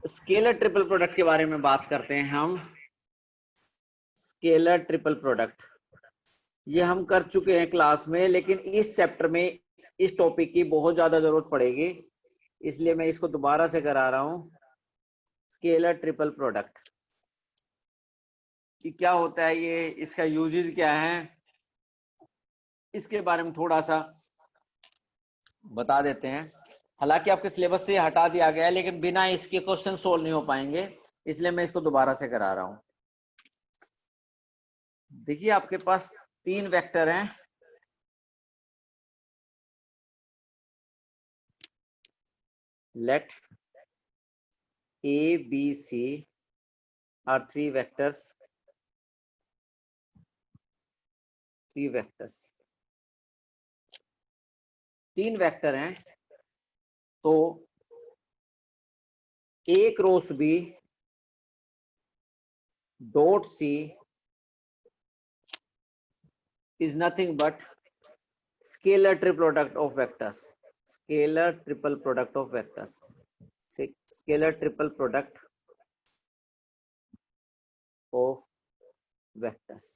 Scalar triple product के बारे में बात करते हैं हम। स्केलर ट्रिपल प्रोडक्ट ये हम कर चुके हैं क्लास में, लेकिन इस चैप्टर में इस टॉपिक की बहुत ज्यादा जरूरत पड़ेगी, इसलिए मैं इसको दोबारा से करा रहा हूं। स्केलर ट्रिपल प्रोडक्ट कि क्या होता है, ये इसका यूजेस क्या है, इसके बारे में थोड़ा सा बता देते हैं। हालांकि आपके सिलेबस से हटा दिया गया है, लेकिन बिना इसके क्वेश्चन सोल्व नहीं हो पाएंगे, इसलिए मैं इसको दोबारा से करा रहा हूं। देखिए आपके पास 3 वेक्टर हैं। Let A B C are 3 vectors. 3 vector हैं, तो A cross B dot C is nothing but scalar triple product of vectors. Scalar triple product of vectors. Scalar triple product of vectors.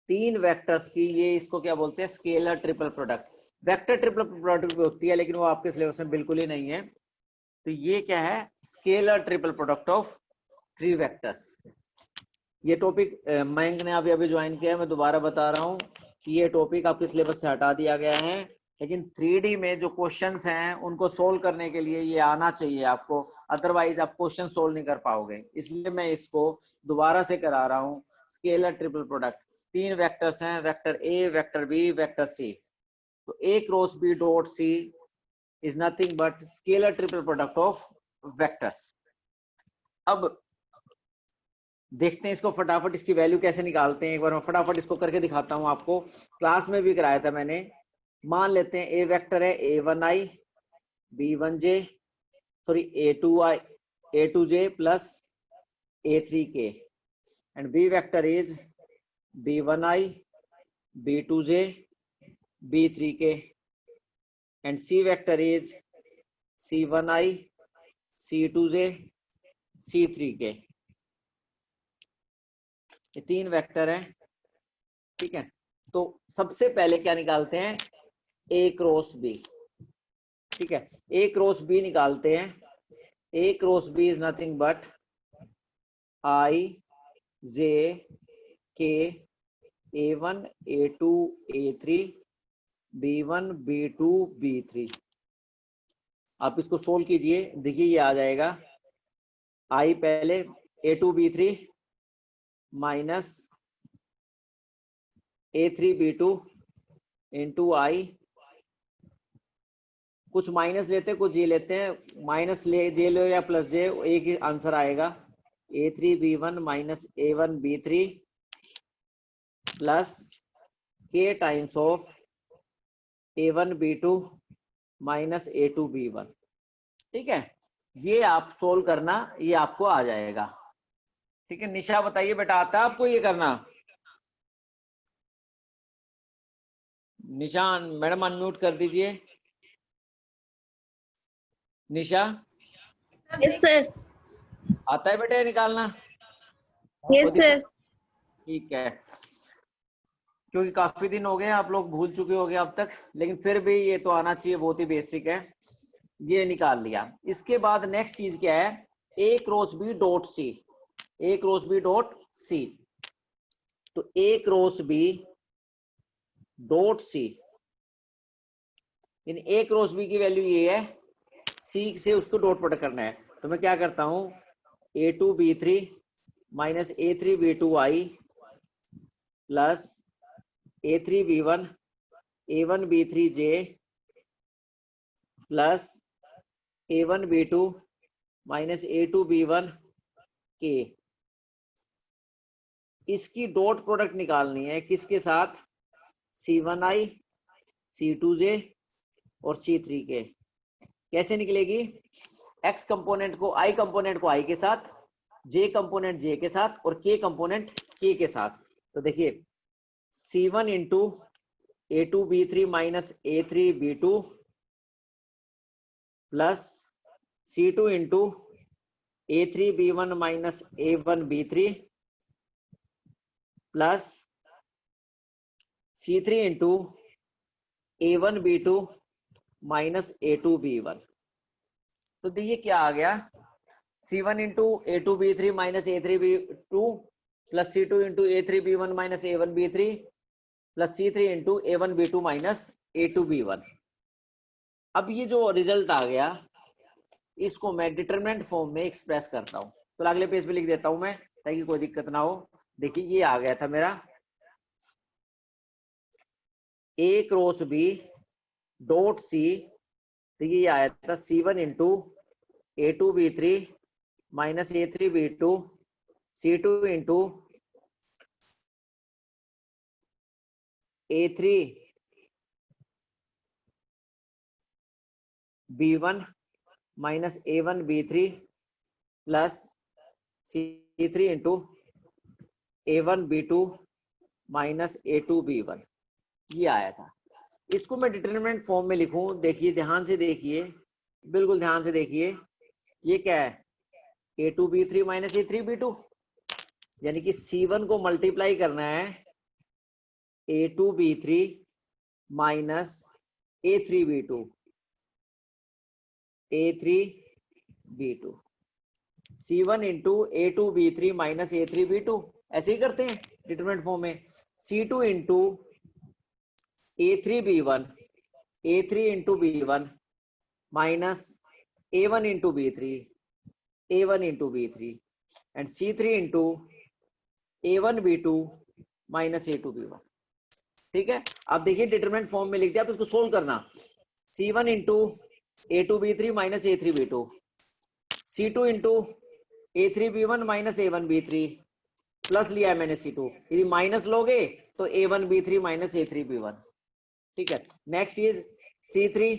3 vectors की ये इसको क्या बोलते हैं, scalar triple product. Vector triple product भी होती है, लेकिन वो आपके सिलेबस में बिल्कुल ही नहीं है। तो ये क्या है, scalar triple product of 3 vectors. ये टॉपिक मयंक ने अभी ज्वाइन किया है, मैं दोबारा बता रहा हूँ कि ये टॉपिक आपके सिलेबस से हटा दिया गया है, लेकिन 3D में जो क्वेश्चंस हैं उनको सोल्व करने के लिए ये आना चाहिए आपको, अदरवाइज आप क्वेश्चन सोल्व नहीं कर पाओगे। इसलिए मैं इसको दोबारा से करा रहा हूँ। स्केलर ट्रिपल प्रोडक्ट 3 वेक्टर्स हैं, vector A, vector B, vector C. तो A cross B dot C is nothing but scalar triple product of vectors. अब देखते हैं इसको फटाफट, इसकी वैल्यू कैसे निकालते हैं। एक बार मैं फटाफट इसको करके दिखाता हूं आपको, क्लास में भी कराया था मैंने। मान लेते हैं ए वेक्टर है a1i b1j sorry a2j plus a3k, and b vector is b1i b2j b3k, and c vector is c1i c2j c3k। ये 3 वेक्टर है, ठीक है। तो सबसे पहले क्या निकालते हैं, ए क्रॉस बी, ठीक है। ए क्रॉस बी निकालते हैं। A cross B is nothing but I J K a1 a2 a3 b1 b2 b3। आप इसको सोल्व कीजिए, देखिए ये आ जाएगा आई पहले a2 b3 minus a3 b2 into आई, कुछ माइनस लेते हैं कुछ जे लेते हैं, माइनस ले जे लो या प्लस जे, एक ही आंसर आएगा। a3 b1 minus a1 b3 plus k times of a1 b2 minus a2 b1, ठीक है। ये आप सोल्व करना, ये आपको आ जाएगा, ठीक है। निशा बताइए बेटा, आता है आपको ये करना? निशान मैडम अनम्यूट कर दीजिए। निशा यस सर। आता है बेटा निकालना? Yes sir. ठीक है, क्योंकि काफी दिन हो गए आप लोग भूल चुके होंगे अब तक, लेकिन फिर भी ये तो आना चाहिए, बहुत ही बेसिक है। ये निकाल लिया। इसके बाद नेक्स्ट चीज क्या है, A cross B dot C. A cross B dot सी, तो A cross B dot C, in A cross B की वैल्यू ये है, सी से उसको डॉट प्रोडक्ट करना है। तो मैं क्या करता हूं, a2 b3 minus a3 b2 I plus a3 b1 a1 b3 j plus a1 b2 minus a2 b1 k। इसकी डॉट प्रोडक्ट निकालनी है किसके साथ, c1i c2j और c3k। कैसे निकलेगी, x कंपोनेंट को i कंपोनेंट को i के साथ, j कंपोनेंट j के साथ और k कंपोनेंट k के साथ। तो देखिए c1 into a2 b3 minus a3 b2 plus c2 into A3B1 minus A1B3 plus C3 into A1B2 minus A2B1। तो देखिए क्या आ गया, C1 into A2B3 minus A3B2 plus C2 into A3B1 minus A1B3 plus C3 into A1B2 minus A2B1। अब ये जो result आ गया इसको मैं डिटरमिनेंट फॉर्म में एक्सप्रेस करता हूं, तो अगले पेज पे लिख देता हूं मैं ताकि कोई दिक्कत ना हो। देखिए ये आ गया था मेरा A cross B dot C, तो ये आया था C1 into A2B3 minus A3B2 C2 into A3B1 minus A1B3 plus C3 into A1B2 minus A2B1, ये आया था। इसको मैं डिटरमिनेंट फॉर्म में लिखूं, देखिए ध्यान से देखिए, बिल्कुल ध्यान से देखिए, ये क्या है A2B3 माइनस A3B2, यानी कि C1 को मल्टीप्लाई करना है A2B3 minus A3B2 C1 into A2B3 minus A3B2, ऐसे ही करते हैं डिटरमिनेंट फॉर्म में। C2 into A3B1 A3 into B1 minus A1 into B3 A1 into B3 and C3 into A1B2 minus A2B1। ठीक है, अब देखिए डिटरमिनेंट फॉर्म में लिख दिया, आप इसको सोल्व करना। C1 into A2B3 minus A3B2 C2 into A3B1 minus A1B3 plus लिया है मैंने C2, यदि माइनस लोगे तो A1B3 माइनस A3B1। ठीक है, next is C3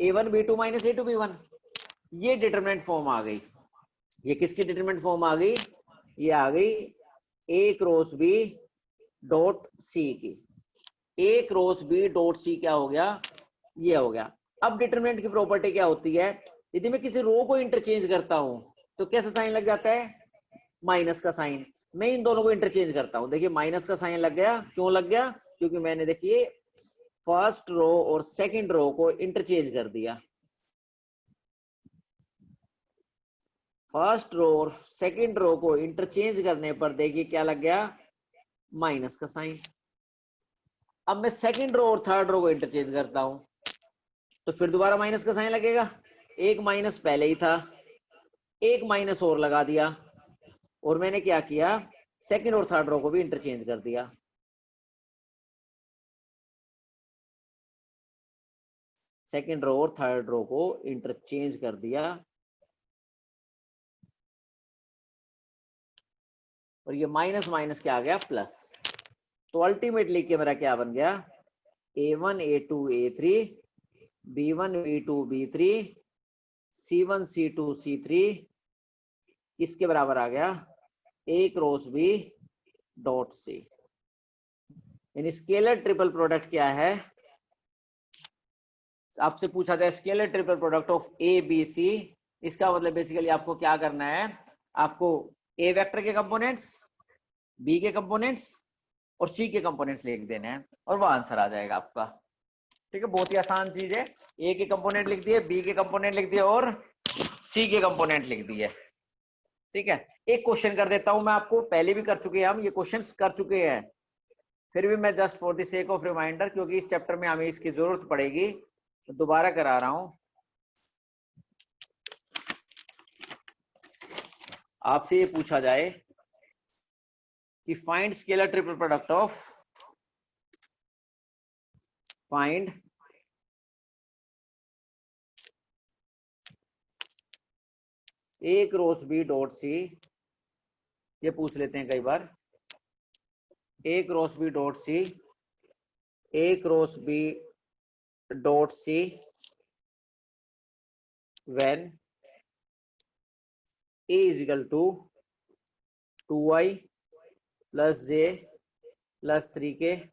A1B2 minus A2B1, ये डिटरमिनेंट फॉर्म आ गई। ये किसकी डिटरमिनेंट फॉर्म आ गई, ये आ गई A cross B dot C की। A cross B dot C क्या हो गया, ये हो गया। अब डिटरमिनेंट की प्रॉपर्टी क्या होती है, यदि मैं किसी रो को इंटरचेंज करता हूं तो कैसा साइन लग जाता है, माइनस का साइन। मैं इन दोनों को इंटरचेंज करता हूं, देखिए माइनस का साइन लग गया, क्यों लग गया, क्योंकि मैंने देखिए फर्स्ट रो और सेकंड रो को इंटरचेंज कर दिया। फर्स्ट रो और सेकंड रो को इंटरचेंज करने पर देखिए क्या लग गया, माइनस का साइन। अब मैं सेकंड रो और थर्ड रो को इंटरचेंज करता हूं तो फिर दोबारा माइनस का साइन लगेगा, एक माइनस पहले ही था, एक माइनस और लगा दिया, और मैंने क्या किया, सेकंड और थर्ड रो को भी इंटरचेंज कर दिया। सेकंड रो और थर्ड रो को इंटरचेंज कर दिया, और ये माइनस माइनस क्या आ गया, प्लस। तो अल्टीमेटली क्या मेरा क्या बन गया, A1 A2 A3 B1 B2 B3 C1 C2 C3 इसके बराबर आ गया A cross B dot C। यानी स्केलर ट्रिपल प्रोडक्ट क्या है, आपसे पूछा जाए scalar triple product of A B C, इसका मतलब बेसिकली आपको क्या करना है, आपको A वेक्टर के कंपोनेंट्स, B के कंपोनेंट्स और C के कंपोनेंट्स लिख देने हैं और वो आंसर आ जाएगा आपका। ठीक है, बहुत ही आसान चीज है, A के कंपोनेंट लिख दिए, B के कंपोनेंट लिख दिए और C के कंपोनेंट लिख दिए। ठीक है, एक क्वेश्चन कर देता हूं मैं आपको, पहले भी कर चुके हैं हम, ये क्वेश्चंस कर चुके हैं, फिर भी मैं just for the sake of reminder, क्योंकि इस चैप्टर में हमें इसकी जरूरत पड़ेगी, तो दोबारा करा रहा हूं। आपसे ये पूछा जाए कि find scalar triple product of, find A cross B dot C, ये पूछ लेते हैं कई बार, A cross B dot C, A cross B dot C when A is equal to 2i plus j plus 3k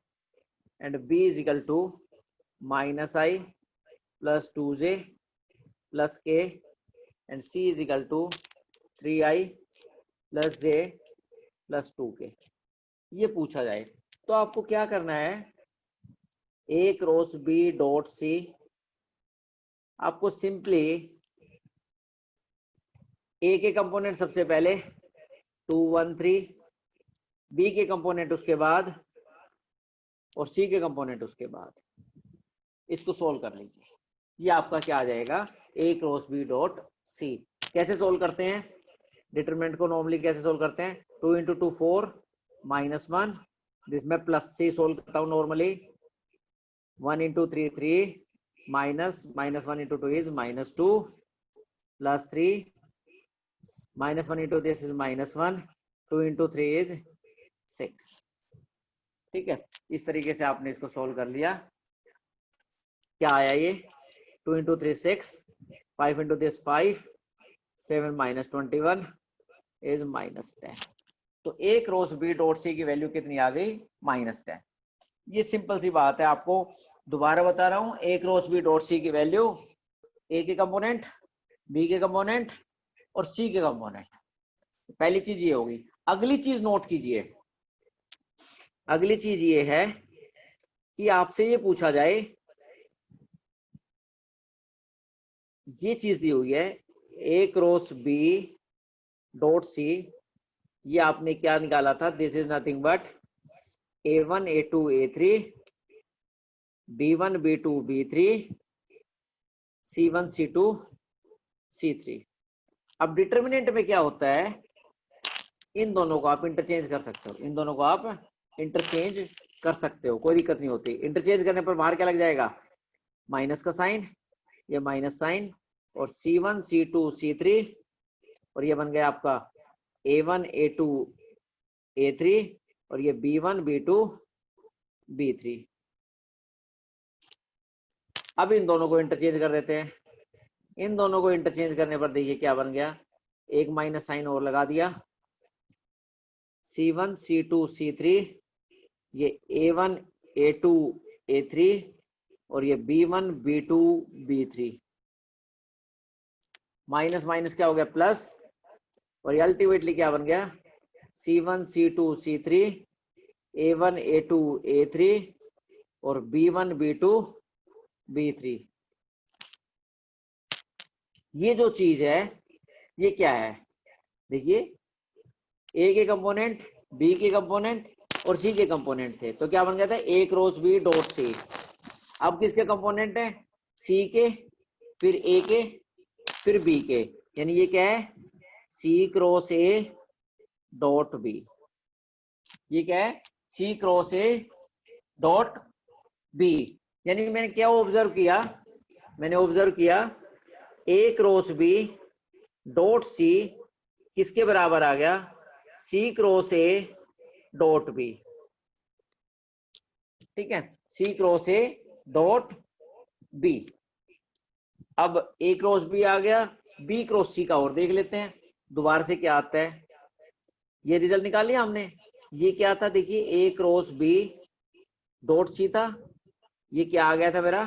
and B is equal to minus I plus 2j plus k and C is equal to 3i plus J plus 2k, ये पूछा जाए तो आपको क्या करना है, a cross b dot c, आपको simply a के कंपोनेंट सबसे पहले 2 1 3, b के कंपोनेंट उसके बाद और c के कंपोनेंट उसके बाद, इसको सोल्व कर लीजिए। ये आपका क्या आ जाएगा, a cross b dot c। कैसे सोल्व करते हैं, डिटरमिनेंट को नॉर्मली कैसे सोल्व करते हैं, 2 इंटू 2 4 माइनस 1, जिसमें प्लस से सोल्व करता हूं normally, 1 into 3 3 minus 1 into 2 is -2 plus 3 -1 into this is -1, 2 into 3 is 6। ठीक है, इस तरीके से आपने इसको सोल्व कर लिया। क्या आया ये, 2 into 3 6, 5 into this 5, 7 minus 21 is -10। तो a cross b dot c की वैल्यू कितनी आ गई, -10। ये सिंपल सी बात है, आपको दोबारा बता रहा हूं, a cross b dot c की वैल्यू a के कंपोनेंट, b के कंपोनेंट और c के कंपोनेंट। पहली चीज ये होगी। अगली चीज नोट कीजिए, अगली चीज ये है कि आपसे ये पूछा जाए, ये चीज दी हुई है a cross b dot c, ये आपने क्या निकाला था, this is nothing but a1 a2 a3 b1 b2 b3 c1 c2 c3। अब डिटर्मिनेंट में क्या होता है, इन दोनों को आप इंटरचेंज कर सकते हो, इन दोनों को आप इंटरचेंज कर सकते हो, कोई दिक्कत नहीं होती। इंटरचेंज करने पर बाहर क्या लग जाएगा, माइनस का साइन, ये माइनस साइन, और c1 c2 c3, और ये बन गया आपका a1 a2 a3, और ये b1 b2 b3। अब इन दोनों को इंटरचेंज कर देते हैं। इन दोनों को इंटरचेंज करने पर देखिए क्या बन गया, एक माइनस साइन और लगा दिया, c1 c2 c3, ये a1 a2 a3, और ये b1 b2 b3, minus minus क्या हो गया प्लस, और ये अल्टीमेटली क्या बन गया, c1 c2 c3, a1 a2 a3, और b1 b2 b3। ये जो चीज है ये क्या है, देखिए a के कंपोनेंट, b के कंपोनेंट और c के कंपोनेंट थे, तो क्या बन गया था, a cross b dot c. अब किसके कंपोनेंट है, c के, फिर a के, फिर b के, यानी ये क्या है, c cross a dot b। ये क्या है, c cross a dot b। यानी मैंने क्या ऑब्जर्व किया, मैंने ऑब्जर्व किया a cross b dot c किसके बराबर आ गया, c cross a dot b। ठीक है, c cross a dot b। अब a क्रॉस b आ गया, b क्रॉस c का और देख लेते हैं दोबारा से क्या आता है। ये रिजल्ट निकाल लिया हमने, ये क्या था, देखिए a cross b dot c था, ये क्या आ गया था मेरा,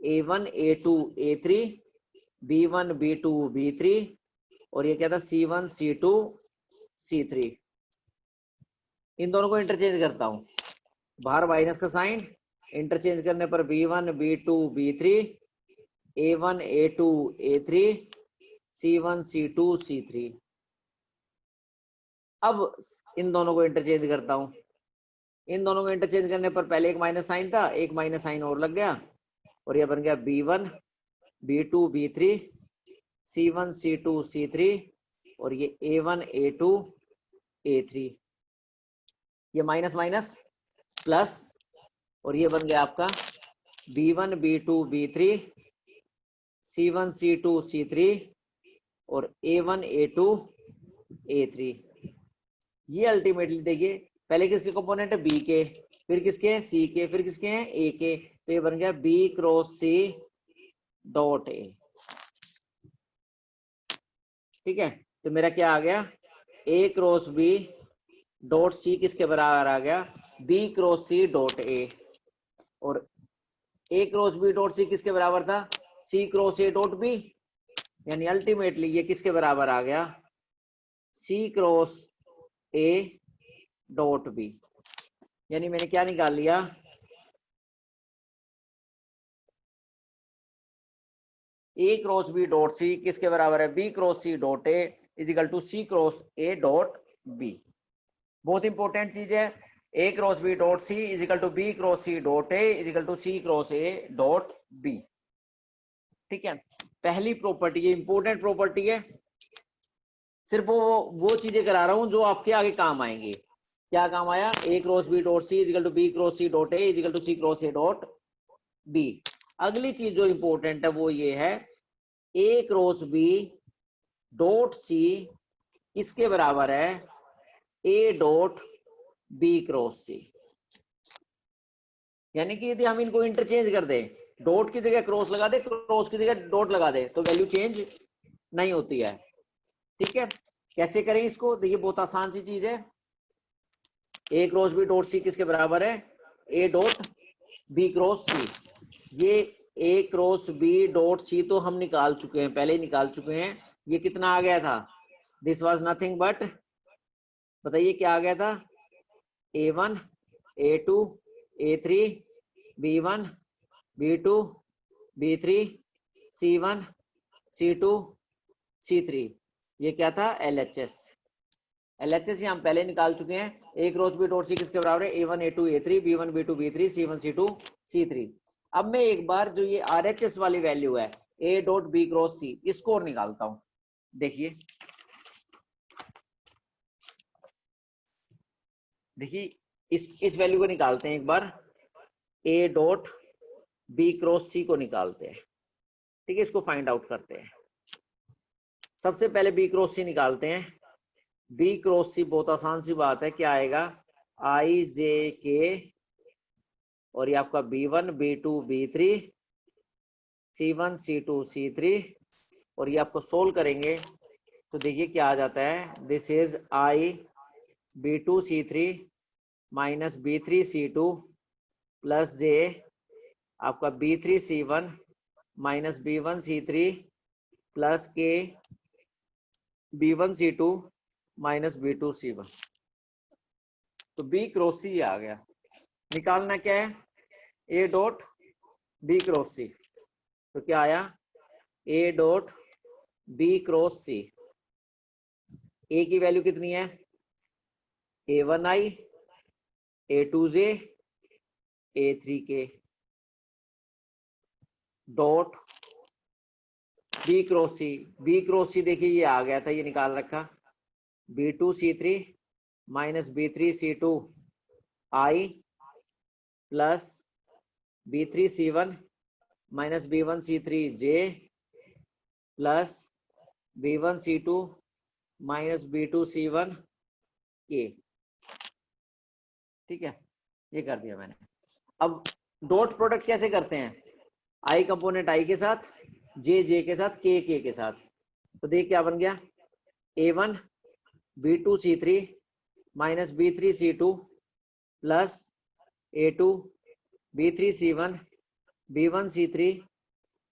a1 a2 a3 b1 b2 b3, और ये क्या था, c1 c2 c3। इन दोनों को इंटरचेंज करता हूं, बाहर माइनस का साइन, इंटरचेंज करने पर b1 b2 b3 a1 a2 a3 c1 c2 c3। अब इन दोनों को इंटरचेंज करता हूं, इन दोनों को इंटरचेंज करने पर पहले एक माइनस साइन था, एक माइनस साइन और लग गया, और ये बन गया b1 b2 b3 c1 c2 c3, और ये a1 a2 a3, ये माइनस माइनस प्लस, और ये बन गया आपका b1 b2 b3 c1 c2 c3, और a1 a2 a3। ये अल्टीमेटली देखिए पहले किसके कंपोनेंट है, b के, फिर किसके हैं, c के, फिर किसके हैं, a के, तो ये बन गया b cross c dot a। ठीक है, तो मेरा क्या आ गया, a cross b dot c किसके बराबर आ गया, b cross c dot a, और a cross b dot c किसके बराबर था, c cross a dot b, यानी अल्टीमेटली ये किसके बराबर आ गया, सी क्रॉस ए डॉट बी, यानी मैंने क्या निकाल लिया, ए क्रॉस बी डॉट सी किसके बराबर है, B cross C dot A is equal to C cross A dot B. बहुत इंपॉर्टेंट चीज है, A cross B dot C is equal to B cross C dot A is equal to C cross A dot B. ठीक है, पहली property ये important property है, सिर्फ वो चीजें करा रहा हूं जो आपके आगे काम आएंगी। क्या काम आया, A cross B dot C is equal to B cross C dot A is equal to C cross A dot B. अगली चीज जो इंपॉर्टेंट है वो ये है, ए क्रॉस बी डॉट सी किसके बराबर है, A dot B cross C. यानी कि यदि हम इनको इंटरचेंज कर दें, डॉट की जगह क्रॉस लगा दे, क्रॉस की जगह डॉट लगा दे, तो वैल्यू चेंज नहीं होती है। ठीक है, कैसे करें इसको, देखिए बहुत आसान सी चीज है, ए क्रॉस बी डॉट सी किसके बराबर है, ए डॉट बी क्रॉस सी। ये ए क्रॉस बी डॉट सी तो हम निकाल चुके हैं, पहले ही निकाल चुके हैं। ये कितना आ गया था, दिस वाज नथिंग बट, बताइए क्या आ गया था, A1 A2 A3 B1 B2 B3 C1 C2 C3, ये क्या था, LHS। LHS हम पहले निकाल चुके हैं। ए क्रॉस बी डॉट सी किसके बराबर है, A1 A2 A3 B1 B2 B3 C1 C2 C3। अब मैं एक बार जो ये RHS वाली वैल्यू है A डॉट बी क्रॉस सी, इसको और निकालता हूं। देखिए इस वैल्यू को निकालते हैं एक बार, ए डॉट बी क्रॉस सी को निकालते हैं। ठीक है, इसको फाइंड आउट करते हैं। सबसे पहले बी क्रॉस सी निकालते हैं। बी क्रॉस सी बहुत आसान सी बात है, क्या आएगा, आई जे के और ये आपका B1 B2 B3 C1 C2 C3, और ये आपको सोल्व करेंगे तो देखिए क्या आ जाता है, this is I B2 C3 minus B3 C2 plus J आपका B3 C1 minus B1 C3 plus के B1 C2 minus B2 C1। तो बी क्रॉस सी आ गया। निकालना क्या है, A dot B cross C, तो क्या आया, A dot B cross C. A की वैल्यू कितनी है, A1i A2j A3k dot B cross C. B cross C देखिए ये आ गया था, ये निकाल रखा, B2 C3 minus B3 C2 I plus B3 C1 minus B1 C3 J plus B1 C2 minus B2 C1 K। ठीक है, ये कर दिया मैंने। अब डॉट प्रोडक्ट कैसे करते हैं, आई कंपोनेंट आई के साथ, जे जे के साथ, के के साथ। तो देख क्या बन गया, A1 B2 C3 minus B3 C2 plus A2 B3 C1 B1 C3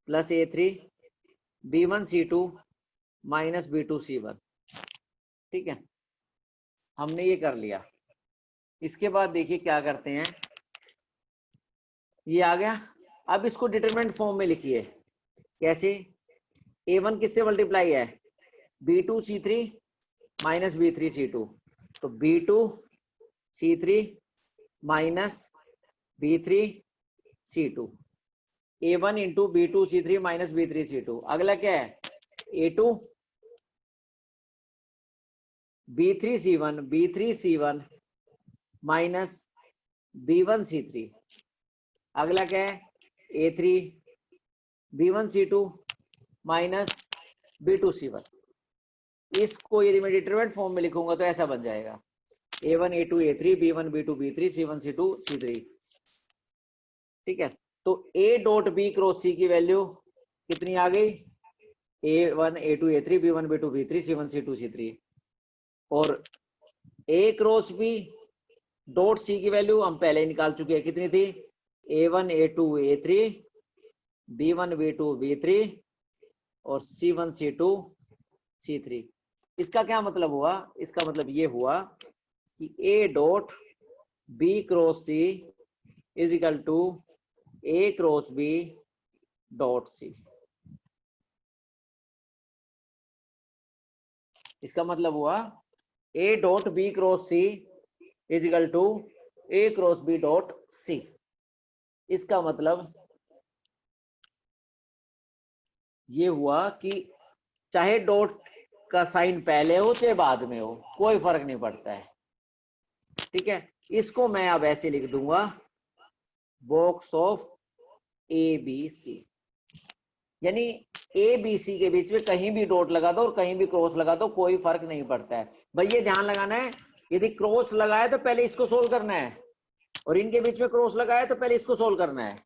plus A3 B1 C2 minus B2 C1। ठीक है, हमने ये कर लिया। इसके बाद देखिए क्या करते हैं, ये आ गया। अब इसको डिटरमिनेंट फॉर्म में लिखिए, कैसे, A1 किससे मल्टीप्लाई है, B2 C3 minus B3 C2, तो B2 C3 minus B3 C2, A1 into B2 C3 minus B3 C2। अगला क्या है, A2 B3 C1 minus B1 C3। अगला क्या है, A3 B1 C2 minus B2 C1। इसको यदि मैं डिटरमिनेंट फॉर्म में लिखूंगा तो ऐसा बन जाएगा, A1 A2 A3 B1 B2 B3 C1 C2 C3। ठीक है, तो A डॉट बी क्रॉस सी की वैल्यू कितनी आ गई, A1 A2 A3 B1 B2 B3 C1 C2 C3, और A cross B dot c की वैल्यू हम पहले ही निकाल चुके हैं, कितनी थी, A1 A2 A3 B1 B2 B3 और C1 C2 C3। इसका क्या मतलब हुआ, इसका मतलब ये हुआ कि a dot B cross C is equal to a cross B dot c. इसका मतलब हुआ a dot B cross C is equal to a cross B dot c. इसका मतलब ये हुआ कि चाहे डॉट का साइन पहले हो चाहे बाद में हो, कोई फर्क नहीं पड़ता है। ठीक है, इसको मैं अब ऐसे लिख दूंगा, box of A B C, यानी ए बी सी के बीच में कहीं भी डॉट लगा दो और कहीं भी क्रॉस लगा दो, कोई फर्क नहीं पड़ता है। भाई ये ध्यान लगाना है, यदि क्रॉस लगाया तो पहले इसको सोल्व करना है, और इनके बीच में क्रॉस लगाया तो पहले इसको सोल्व करना है।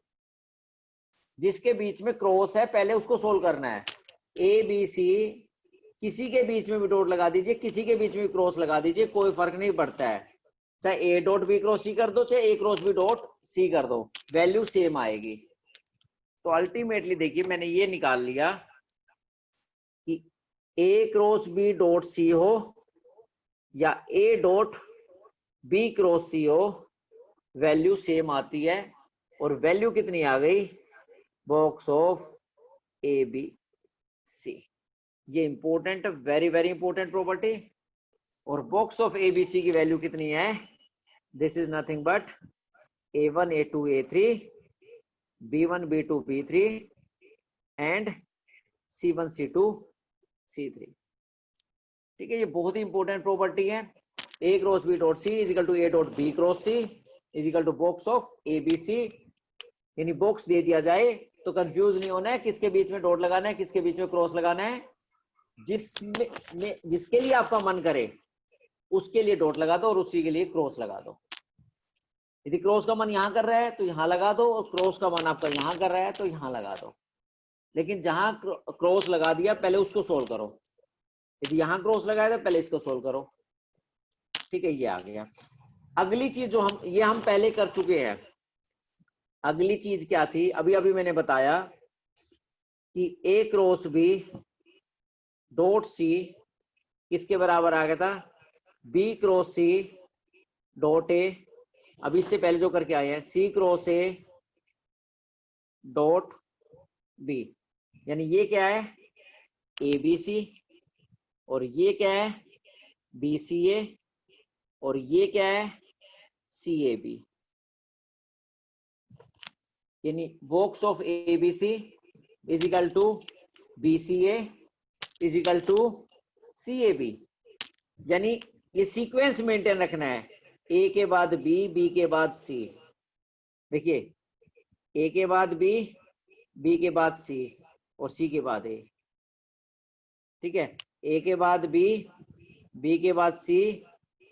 जिसके बीच में क्रॉस है पहले उसको सोल्व करना है। ए बी सी किसी के बीच में भी डॉट लगा दीजिए, किसी के बीच में भी क्रॉस लगा दीजिए, कोई फर्क नहीं पड़ता है। चाहे ए डॉट बी क्रॉस सी कर दो, चाहे ए क्रॉस बी डॉट सी कर दो, वैल्यू सेम आएगी। तो अल्टीमेटली देखिए मैंने ये निकाल लिया कि ए क्रॉस बी डॉट सी हो या ए डॉट बी क्रॉस सी हो, वैल्यू सेम आती है। और वैल्यू कितनी आ गई, box of A B C. ये important, very very important property. और box of A B C की वैल्यू कितनी है, this is nothing but A1 A2 A3 B1 B2 B3 and C1 C2 C3। ठीक है, ये बहुत ही इंपॉर्टेंट प्रॉपर्टी है। A cross B dot C is equal to A dot B cross C is equal to box of A B C. यानी box दे दिया जाए तो confuse नहीं होना है किसके बीच में डॉट लगाना है, किसके बीच में क्रॉस लगाना है। जिसके लिए आपका मन करे उसके लिए डॉट लगा दो और उसी के लिए क्रॉस लगा दो। यदि क्रॉस का मन यहाँ कर रहा है तो यहाँ लगा दो, और क्रॉस का मन आपका यहाँ कर रहा है तो यहाँ लगा दो। लेकिन जहां क्रॉस लगा दिया पहले उसको सोल्व करो, यदि यहाँ क्रॉस लगाया तो पहले इसको सोल्व करो। ठीक है, ये आ गया। अगली चीज जो हम पहले कर चुके हैं। अगली चीज क्या थी, अभी अभी मैंने बताया कि ए क्रॉस बी डॉट सी किसके बराबर आ गया था, b cross C dot a. अभी इससे पहले जो करके आए हैं सी क्रॉस ए डॉट बी, यानी ये क्या है ए बी सी, और ये क्या है बी सी ए, और ये क्या है सी ए बी। यानी box of A B c is equal to b c a is equal to c a b. यानी ये सीक्वेंस मेंटेन रखना है, ए के बाद बी, बी के बाद सी। देखिए ए के बाद बी, बी के बाद सी, और सी के बाद ए। ठीक है, ए के बाद बी, बी के बाद सी,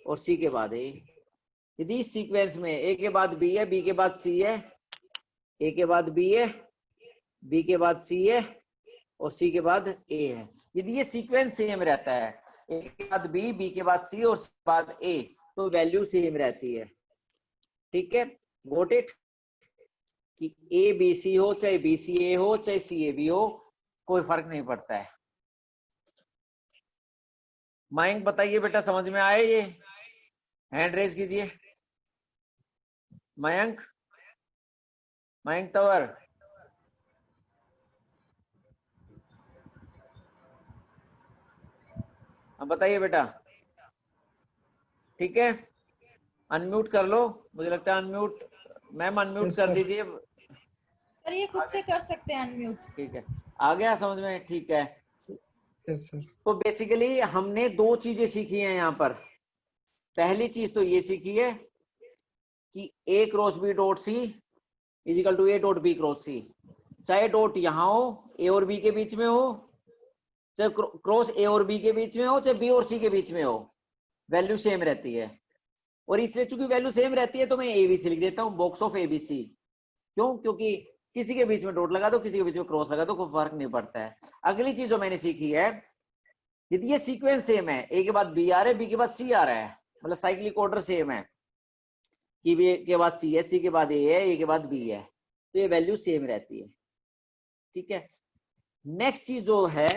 और सी के बाद ए। यदि इस सीक्वेंस में ए के बाद बी है, बी के बाद सी है, ए के बाद बी है, बी के बाद सी है, और सी के बाद ए है, यदि ये सीक्वेंस सेम रहता है, ए के बाद बी, बी के बाद सी और सी के बाद ए, तो वैल्यू सेम रहती है। ठीक है, गॉट इट, कि ए बी सी हो चाहे बी सी ए हो चाहे सी ए बी हो, कोई फर्क नहीं पड़ता है। मयंक बताइए बेटा, समझ में आए ये, हैंड रेज कीजिए। मयंक, मयंक तंवर, अब बताइए बेटा। ठीक है, अनम्यूट कर लो, मुझे लगता है अनम्यूट, मैम अनम्यूट कर दीजिए। सर ये खुद से कर सकते हैं अनम्यूट। ठीक है, आ गया समझ में, ठीक है। Yes sir. तो बेसिकली हमने दो चीजें सीखी हैं यहाँ पर। पहली चीज तो ये सीखी है कि ए cross B dot C is equal to A dot B cross C, चाहे डॉट यहाँ हो ए और बी के बीच में हो, चाहे क्रॉस ए और बी के बीच में हो, चाहे बी और सी के बीच में हो, वैल्यू सेम रहती है। और इसलिए चूंकि वैल्यू सेम रहती है तो मैं ए बी सी लिख देता हूँ, box of A B c. क्यों, क्योंकि किसी के बीच में डॉट लगा दो, किसी के बीच में क्रॉस लगा दो, कोई फर्क नहीं पड़ता है। अगली चीज जो मैंने सीखी है, यदि ये सीक्वेंस सेम है, ए के बाद बी आ रहा है, बी के बाद सी आ रहा है, मतलब साइक्लिक ऑर्डर सेम है कि बी के बाद सी है, सी के बाद ए है, ए के बाद बी है, तो ये वैल्यू सेम रहती है। ठीक है, नेक्स्ट चीज जो है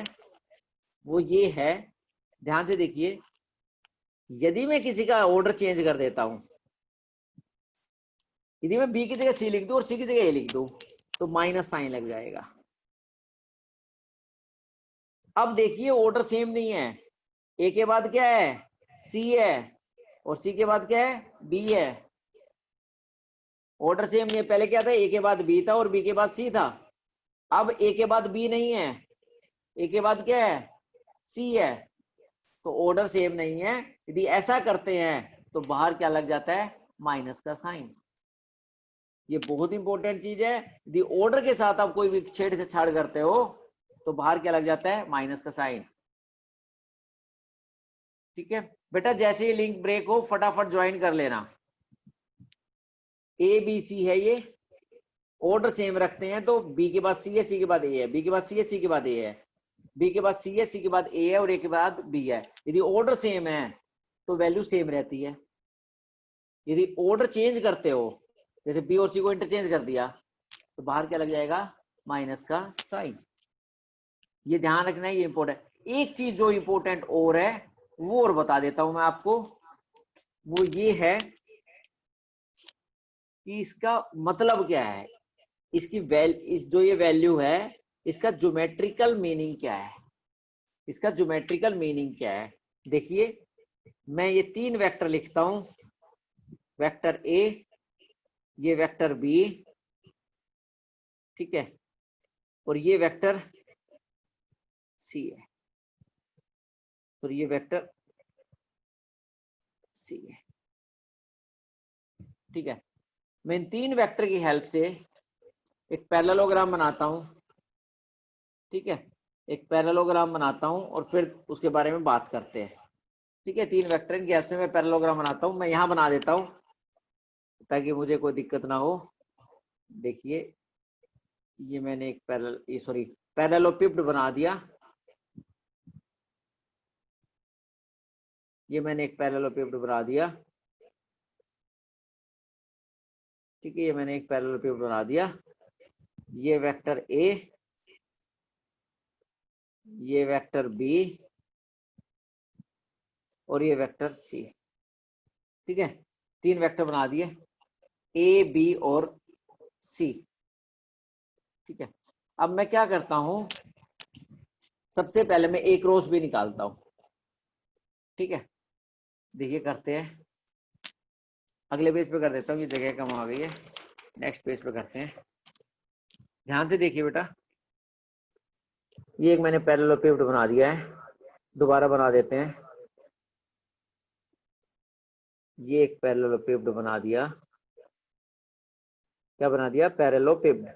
वो ये है ध्यान से देखिए, यदि मैं किसी का ऑर्डर चेंज कर देता हूं, यदि मैं बी की जगह सी लिख दूं और सी की जगह ए लिख दूं, तो माइनस साइन लग जाएगा। अब देखिए ऑर्डर सेम नहीं है, ए के बाद क्या है, सी है, और सी के बाद क्या है, बी है। ऑर्डर सेम नहीं है, पहले क्या था, ए के बाद बी था और बी के बाद सी था। अब ए के बाद बी नहीं है, ए के बाद क्या है, सी है, तो ऑर्डर सेम नहीं है। यदि ऐसा करते हैं तो बाहर क्या लग जाता है, माइनस का साइन। ये बहुत इंपॉर्टेंट चीज है। यदि ऑर्डर के साथ आप कोई भी छेड़छाड़ करते हो तो बाहर क्या लग जाता है, माइनस का साइन। ठीक है बेटा, जैसे ही लिंक ब्रेक हो फटाफट ज्वाइन कर लेना। ए बी सी है, ये ऑर्डर सेम रखते हैं तो बी के बाद सी है, सी के बाद ए है, बी के बाद सी है, सी के बाद ए है, बी के बाद सी है, सी के बाद ए है और ए के बाद बी है। यदि ऑर्डर सेम है तो वैल्यू सेम रहती है। यदि ऑर्डर चेंज करते हो, जैसे बी और सी को इंटरचेंज कर दिया, तो बाहर क्या लग जाएगा, माइनस का साइन। ये ध्यान रखना है, ये इंपॉर्टेंट। एक चीज जो इंपॉर्टेंट और है वो और बता देता हूं मैं आपको, वो ये है कि इसका मतलब क्या है, इसकी जो ये वैल्यू है इसका ज्योमेट्रिकल मीनिंग क्या है, इसका ज्योमेट्रिकल मीनिंग क्या है। देखिए मैं ये तीन वेक्टर लिखता हूं, वेक्टर ए, ये वेक्टर बी, ठीक है, और ये वेक्टर सी है, और ये वेक्टर सी है। ठीक है, मैं इन तीन वेक्टर की हेल्प से एक पैरेललोग्राम बनाता हूं। ठीक है, एक पैरेललोग्राम बनाता हूं और फिर उसके बारे में बात करते हैं। ठीक है, तीन वेक्टर की हेल्प से मैं पैरेललोग्राम बनाता हूं। मैं यहां बना देता हूं ताकि मुझे कोई दिक्कत ना हो। देखिए ये मैंने एक पैरेललोपिप्ड बना दिया, ये मैंने एक पैरेललोपिप्ड बना दिया। ठीक है, ये मैंने एक पैरेललोपिप्ड बना दिया। ये वेक्टर ए, ये वेक्टर बी और ये वेक्टर सी। ठीक है, तीन वेक्टर बना दिए, ए बी और सी। ठीक है, अब मैं क्या करता हूं, सबसे पहले मैं एक क्रॉस भी निकालता हूं। ठीक है, देखिए करते हैं, अगले पेज पे कर देता हूँ, ये जगह कम आ गई है, नेक्स्ट पेज पे करते हैं। ध्यान से देखिए बेटा, ये एक मैंने पैरेललोपिप्ड बना दिया है, दोबारा बना देते हैं। ये एक पैरेललोपिप्ड बना दिया, क्या बना दिया, पैरेललोपिप्ड,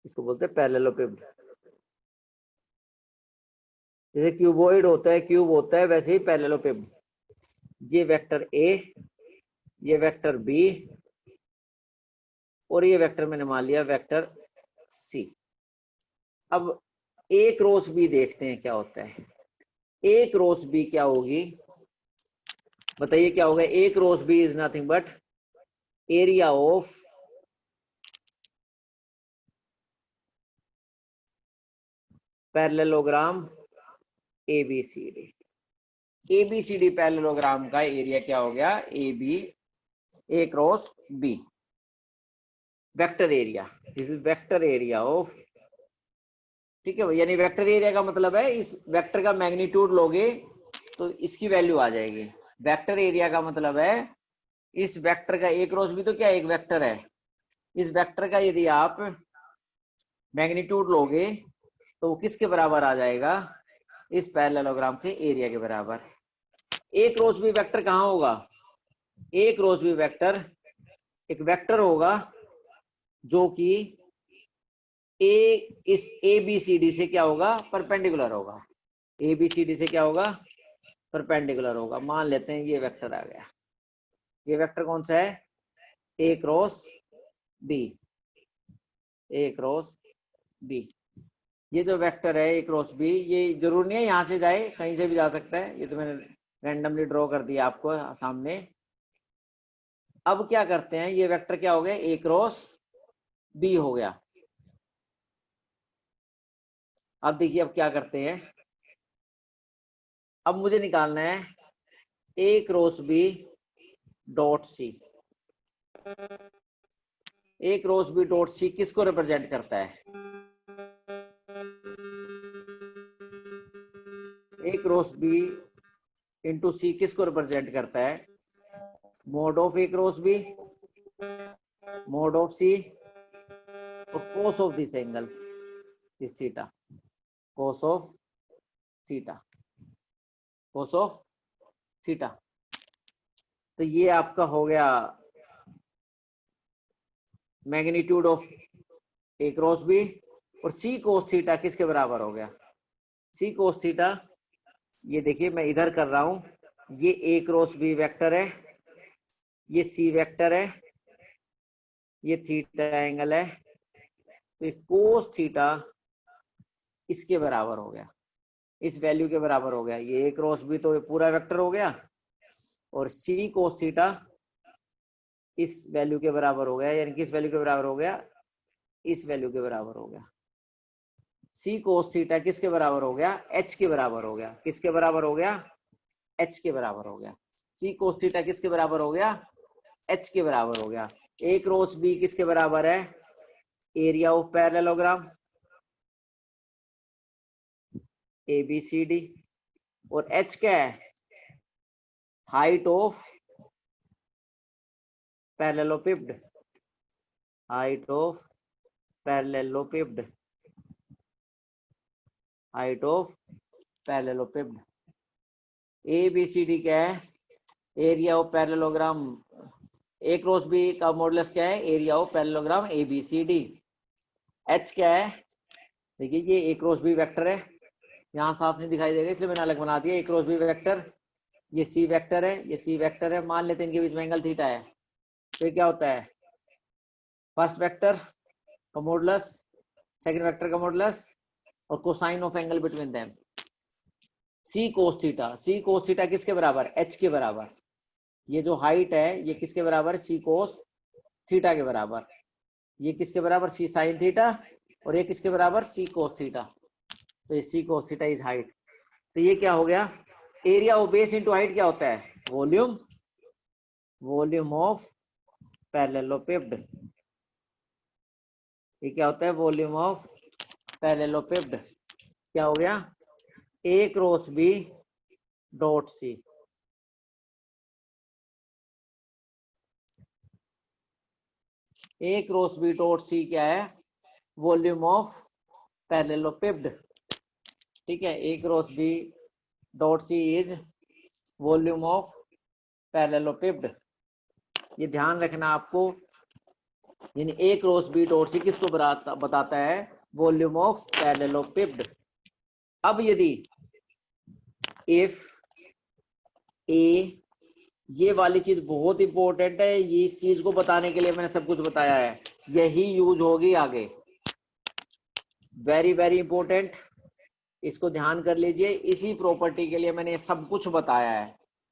इसको बोलते हैं पैरेललोपिप्ड। जैसे क्यूबॉइड होता है, क्यूब होता है, वैसे ही पैरेललोपिप्ड। ये वेक्टर ए, ये वेक्टर बी और ये वेक्टर मैंने मान लिया वेक्टर सी। अब ए क्रॉस बी देखते हैं क्या होता है। ए क्रॉस बी क्या होगी, बताइए क्या होगा। A cross B is nothing but area of parallelogram ABCD। ABCD parallelogram का एरिया क्या हो गया, A cross B, vector area, this is vector area of. ठीक है, यानी वेक्टर एरिया का मतलब है इस वेक्टर का मैग्नीट्यूड लोगे तो इसकी वैल्यू आ जाएगी। वेक्टर एरिया का मतलब है इस वेक्टर का, ए क्रॉस बी तो क्या एक वेक्टर है, इस वेक्टर का यदि आप मैग्नीट्यूड लोगे तो वो किसके बराबर आ जाएगा, इस पैरेललोग्राम के एरिया के बराबर। ए क्रॉस बी वेक्टर कहाँ होगा, ए क्रॉस बी वेक्टर एक वेक्टर होगा जो कि इस ABCD से क्या होगा, परपेंडिकुलर होगा। ABCD से क्या होगा, परपेंडिकुलर होगा। मान लेते हैं ये वेक्टर आ गया, ये वेक्टर कौन सा है, A cross B, A cross B. ये जो वेक्टर है ए क्रॉस बी, ये जरूर नहीं है यहाँ से जाए, कहीं से भी जा सकता है, ये तो मैंने रैंडमली ड्रॉ कर दिया आपको सामने। अब क्या करते हैं, ये वेक्टर क्या हो गया, ए क्रॉस बी हो गया। अब देखिए अब क्या करते हैं, अब मुझे निकालना है A cross B dot C. A cross B dot C किसको रिप्रेजेंट करता है? A cross B into C किसको रिप्रेजेंट करता है? Mod of A cross B, mod of C, और cos of this angle is theta, cos of theta, cos of theta. तो ये आपका हो गया magnitude of A cross B. और सी कोस थीटा किसके बराबर हो गया? सी कोस थीटा, ये देखिए मैं इधर कर रहा हूं, ये ए क्रॉस बी वेक्टर है, ये सी वेक्टर है, ये थीटा एंगल है, तो कोस थीटा इसके बराबर हो गया, इस वैल्यू के बराबर हो गया। ये ए क्रॉस बी तो पूरा वेक्टर हो गया, और सी कोस थीटा इस वैल्यू के बराबर हो गया, यानी किस वैल्यू के बराबर हो गया? इस वैल्यू के बराबर हो गया। सी कोस थीटा किसके बराबर हो गया? एच के बराबर हो गया। किसके बराबर हो गया? एच के बराबर हो गया। सी कोस थीटा किसके बराबर हो गया? एच के बराबर हो गया। ए क्रॉस बी किसके बराबर है? Area of parallelogram A B C D, और एच क्या है? Height of parallelepiped, height of parallelepiped, height of parallelepiped. A B C D क्या है? Area of parallelogram. A cross B का मॉडुलस क्या है? Area of parallelogram A B C D. H क्या है? देखिए ये ए क्रॉस बी वेक्टर है, यहाँ साफ नहीं दिखाई देगा इसलिए मैंने अलग बना दिया। ए क्रॉस बी वेक्टर, ये सी वेक्टर है, ये सी वेक्टर है, मान लेते हैं इनके बीच में एंगल थीटा है, तो क्या होता है? फर्स्ट वेक्टर का मॉडुलस, सेकंड वेक्टर का मॉडुलस, और cosine of angle between them. C cos theta, c cos theta किसके बराबर? एच के बराबर। ये जो हाइट है ये किसके बराबर? सी कोस थीटा के बराबर। ये किसके बराबर? सी साइन थीटा, और ये किसके बराबर? C cos theta. तो ये C cos theta is height. तो ये क्या हो गया? Area of base into height क्या होता है? Volume, volume of parallelepiped. ये क्या होता है? Volume of parallelepiped. क्या हो गया? A cross B dot C. A cross B dot C क्या है? Volume of parallelepiped. ठीक है, A cross B dot C is volume of parallelepiped. ये ध्यान रखना आपको, यानी A cross B dot C किसको बताता है? Volume of parallelepiped. अब यदि इफ ए, ये वाली चीज बहुत इंपॉर्टेंट है, ये इस चीज को बताने के लिए मैंने सब कुछ बताया है, यही यूज होगी आगे, वेरी वेरी इंपॉर्टेंट। इसको ध्यान कर लीजिए, इसी प्रॉपर्टी के लिए मैंने सब कुछ बताया है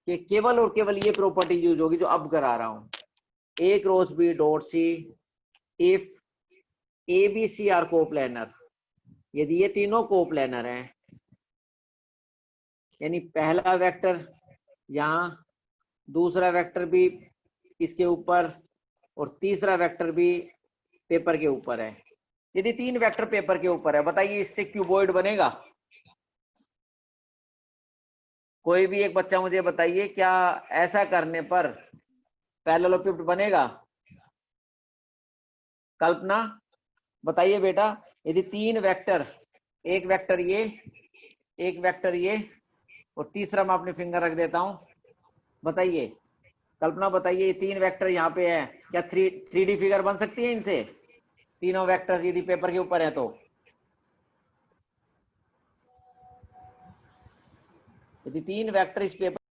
कि केवल और केवल ये प्रॉपर्टी यूज होगी जो अब करा रहा हूं। A cross B dot C if A B C are coplanar, यदि ये तीनों कोप्लेनर हैं, यानी पहला वेक्टर यहां, दूसरा वेक्टर भी इसके ऊपर, और तीसरा वेक्टर भी पेपर के ऊपर है। यदि तीन वेक्टर पेपर के ऊपर है, बताइए इससे क्यूबॉइड बनेगा? कोई भी एक बच्चा मुझे बताइए, क्या ऐसा करने पर पैरेललोपिड बनेगा? कल्पना बताइए बेटा। यदि तीन वेक्टर, एक वेक्टर ये, एक वेक्टर ये, और तीसरा मैं अपनी फिंगर रख देता हूं, बताइए कल्पना, बताइए ये तीन वेक्टर यहाँ पे है, क्या 3D फिगर बन सकती है इनसे? तीनों वेक्टर्स यदि पेपर के ऊपर है तो यदि तीन वेक्टर इस पेपर